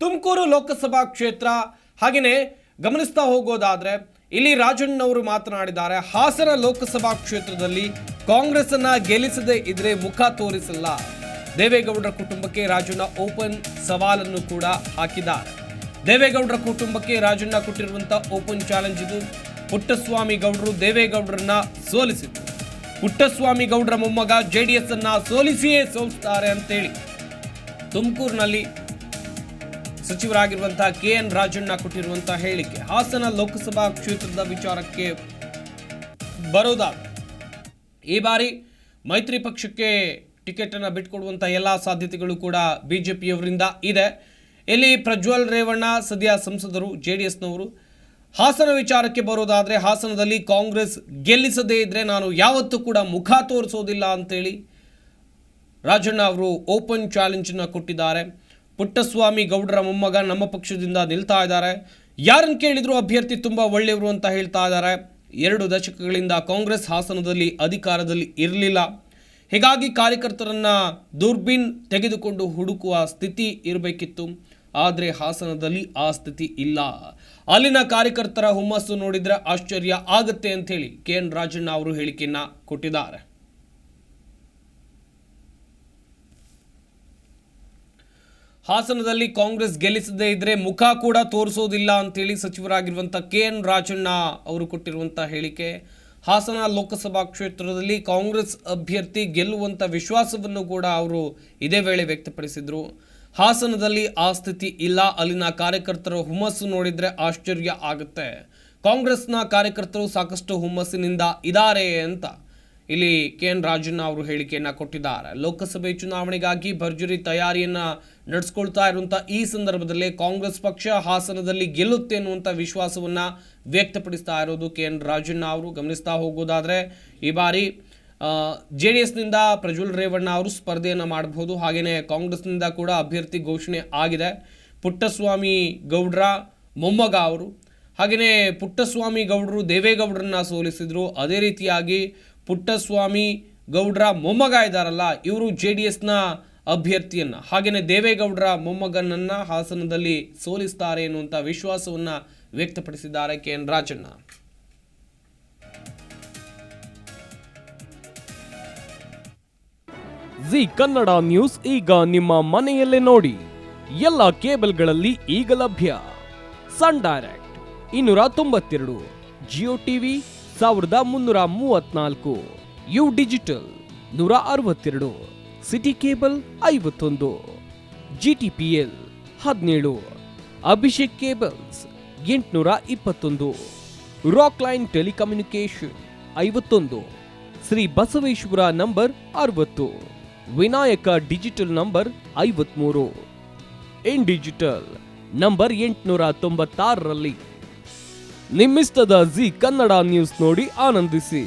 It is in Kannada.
ತುಮಕೂರು ಲೋಕಸಭಾ ಕ್ಷೇತ್ರ ಹಾಗೆಯೇ ಗಮನಿಸ್ತಾ ಹೋಗೋದಾದ್ರೆ ಇಲ್ಲಿ ರಾಜಣ್ಣವರು ಮಾತನಾಡಿದ್ದಾರೆ. ಹಾಸನ ಲೋಕಸಭಾ ಕ್ಷೇತ್ರದಲ್ಲಿ ಕಾಂಗ್ರೆಸ್ ಅನ್ನ ಗೆಲ್ಲಿಸದೇ ಇದ್ರೆ ಮುಖ ತೋರಿಸಲ್ಲ. ದೇವೇಗೌಡರ ಕುಟುಂಬಕ್ಕೆ ರಾಜಣ್ಣ ಓಪನ್ ಸವಾಲನ್ನು ಕೂಡ ಹಾಕಿದ್ದಾರೆ. ದೇವೇಗೌಡರ ಕುಟುಂಬಕ್ಕೆ ರಾಜಣ್ಣ ಕೊಟ್ಟಿರುವಂತಹ ಓಪನ್ ಚಾಲೆಂಜ್ ಇದು. ಪುಟ್ಟಸ್ವಾಮಿ ಗೌಡರು ದೇವೇಗೌಡರನ್ನ ಸೋಲಿಸಿದ್ರು. ಪುಟ್ಟಸ್ವಾಮಿ ಗೌಡರ ಮೊಮ್ಮಗ ಜೆಡಿಎಸ್ ಅನ್ನ ಸೋಲಿಸ್ತಾರೆ ಅಂತೇಳಿ ತುಮಕೂರಿನಲ್ಲಿ ಸಚಿವರಾಗಿರುವಂತಹ KN ರಾಜಣ್ಣ ಕೊಟ್ಟಿರುವಂತಹ ಹೇಳಿಕೆ. ಹಾಸನ ಲೋಕಸಭಾ ಕ್ಷೇತ್ರದ ವಿಚಾರಕ್ಕೆ ಬರೋದಾದ್ರೆ ಈ ಬಾರಿ ಮೈತ್ರಿ ಪಕ್ಷಕ್ಕೆ ಟಿಕೆಟ್ ಅನ್ನು ಬಿಟ್ಟುಕೊಡುವಂತಹ ಎಲ್ಲ ಸಾಧ್ಯತೆಗಳು ಕೂಡ ಬಿಜೆಪಿಯವರಿಂದ ಇದೆ. ಇಲ್ಲಿ ಪ್ರಜ್ವಲ್ ರೇವಣ್ಣ ಸದ್ಯ ಸಂಸದರು ಜೆಡಿಎಸ್ನವರು. ಹಾಸನ ವಿಚಾರಕ್ಕೆ ಬರೋದಾದ್ರೆ ಹಾಸನದಲ್ಲಿ ಕಾಂಗ್ರೆಸ್ ಗೆಲ್ಲಿಸದೇ ಇದ್ರೆ ನಾನು ಯಾವತ್ತೂ ಕೂಡ ಮುಖ ತೋರಿಸೋದಿಲ್ಲ ಅಂತೇಳಿ ರಾಜಣ್ಣ ಅವರು ಓಪನ್ ಚಾಲೆಂಜ್ ಅನ್ನು ಕೊಟ್ಟಿದ್ದಾರೆ. ಪುಟ್ಟಸ್ವಾಮಿ ಗೌಡರ ಮೊಮ್ಮಗ ನಮ್ಮ ಪಕ್ಷದಿಂದ ನಿಲ್ತಾ ಇದ್ದಾರೆ. ಯಾರನ್ನು ಕೇಳಿದ್ರು ಅಭ್ಯರ್ಥಿ ತುಂಬಾ ಒಳ್ಳೆಯವರು ಅಂತ ಹೇಳ್ತಾ ಇದ್ದಾರೆ. 2 ದಶಕಗಳಿಂದ ಕಾಂಗ್ರೆಸ್ ಹಾಸನದಲ್ಲಿ ಅಧಿಕಾರದಲ್ಲಿ ಇರಲಿಲ್ಲ. ಹೀಗಾಗಿ ಕಾರ್ಯಕರ್ತರನ್ನ ದುರ್ಬಿನ್ ತೆಗೆದುಕೊಂಡು ಹುಡುಕುವ ಸ್ಥಿತಿ ಇರಬೇಕಿತ್ತು. ಆದರೆ ಹಾಸನದಲ್ಲಿ ಆ ಸ್ಥಿತಿ ಇಲ್ಲ. ಅಲ್ಲಿನ ಕಾರ್ಯಕರ್ತರ ಹುಮ್ಮಸ್ಸು ನೋಡಿದ್ರೆ ಆಶ್ಚರ್ಯ ಆಗುತ್ತೆ ಅಂತ ಹೇಳಿ KN ರಾಜಣ್ಣ ಅವರು ಹೇಳಿಕೆಯನ್ನ ಕೊಟ್ಟಿದ್ದಾರೆ. ಹಾಸನದಲ್ಲಿ ಕಾಂಗ್ರೆಸ್ ಗೆಲ್ಲಿಸದೇ ಇದ್ರೆ ಮುಖ ಕೂಡ ತೋರಿಸೋದಿಲ್ಲ ಅಂತೇಳಿ ಸಚಿವರಾಗಿರುವಂತಹ KN ರಾಜಣ್ಣ ಅವರು ಕೊಟ್ಟಿರುವಂತಹ ಹೇಳಿಕೆ. ಹಾಸನ ಲೋಕಸಭಾ ಕ್ಷೇತ್ರದಲ್ಲಿ ಕಾಂಗ್ರೆಸ್ ಅಭ್ಯರ್ಥಿ ಗೆಲ್ಲುವಂತ ವಿಶ್ವಾಸವನ್ನು ಕೂಡ ಅವರು ಇದೇ ವೇಳೆ ವ್ಯಕ್ತಪಡಿಸಿದ್ರು. ಹಾಸನದಲ್ಲಿ ಆ ಸ್ಥಿತಿ ಇಲ್ಲ. ಅಲ್ಲಿನ ಕಾರ್ಯಕರ್ತರ ಹುಮ್ಮಸ್ಸು ನೋಡಿದ್ರೆ ಆಶ್ಚರ್ಯ ಆಗುತ್ತೆ. ಕಾಂಗ್ರೆಸ್ನ ಕಾರ್ಯಕರ್ತರು ಸಾಕಷ್ಟು ಹುಮ್ಮಸ್ಸಿನಿಂದ ಇದ್ದಾರೆ ಅಂತ ಇಲ್ಲಿ KN ರಾಜಣ್ಣ ಅವರು ಹೇಳಿಕೆಯನ್ನ ಕೊಟ್ಟಿದ್ದಾರೆ. ಲೋಕಸಭೆ ಚುನಾವಣೆಗಾಗಿ ಭರ್ಜರಿ ತಯಾರಿಯನ್ನ ನಡೆಸ್ಕೊಳ್ತಾ ಇರುವಂತಹ ಈ ಸಂದರ್ಭದಲ್ಲಿ ಕಾಂಗ್ರೆಸ್ ಪಕ್ಷ ಹಾಸನದಲ್ಲಿ ಗೆಲ್ಲುತ್ತೆ ಅನ್ನುವಂಥ ವಿಶ್ವಾಸವನ್ನ ವ್ಯಕ್ತಪಡಿಸ್ತಾ ಇರೋದು KN ರಾಜಣ್ಣ ಅವರು. ಗಮನಿಸ್ತಾ ಹೋಗೋದಾದ್ರೆ ಈ ಬಾರಿ ಜೆಡಿಎಸ್ನಿಂದ ಪ್ರಜ್ವಲ್ ರೇವಣ್ಣ ಅವರು ಸ್ಪರ್ಧೆಯನ್ನು ಮಾಡಬಹುದು. ಹಾಗೆಯೇ ಕಾಂಗ್ರೆಸ್ನಿಂದ ಕೂಡ ಅಭ್ಯರ್ಥಿ ಘೋಷಣೆ ಆಗಿದೆ. ಪುಟ್ಟಸ್ವಾಮಿ ಗೌಡ್ರ ಮೊಮ್ಮಗ ಅವರು. ಹಾಗೆಯೇ ಪುಟ್ಟಸ್ವಾಮಿ ಗೌಡರು ದೇವೇಗೌಡರನ್ನ ಸೋಲಿಸಿದ್ರು. ಅದೇ ರೀತಿಯಾಗಿ ಪುಟ್ಟಸ್ವಾಮಿ ಗೌಡ್ರ ಮೊಮ್ಮಗ ಇದ್ದಾರಲ್ಲ ಇವರು ಜೆಡಿಎಸ್ನ ಅಭ್ಯರ್ಥಿಯನ್ನ ಹಾಗೆಯೇ ದೇವೇಗೌಡರ ಮೊಮ್ಮಗನನ್ನ ಹಾಸನದಲ್ಲಿ ಸೋಲಿಸ್ತಾರೆ ಎನ್ನುವಂಥ ವಿಶ್ವಾಸವನ್ನ ವ್ಯಕ್ತಪಡಿಸಿದ್ದಾರೆ KN Rajanna. Zee Kannada news ಈಗ ನಿಮ್ಮ ಮನೆಯಲ್ಲೇ ನೋಡಿ. ಎಲ್ಲ ಕೇಬಲ್ಗಳಲ್ಲಿ ಈಗ ಲಭ್ಯ. Sun Direct 292, Jio TV 1334, U Digital 162, City Cable 51, GTPL 17, Abhishek Cables 821, Rock Line telecommunication 51, Shri Basaveshwara number 60, Vinayaka Digital number 53, in digital number 896ರಲ್ಲಿ. ನಿಮ್ಮಿಸ್ತದ ಜಿ ಕನ್ನಡ ನ್ಯೂಸ್ ನೋಡಿ ಆನಂದಿಸಿ.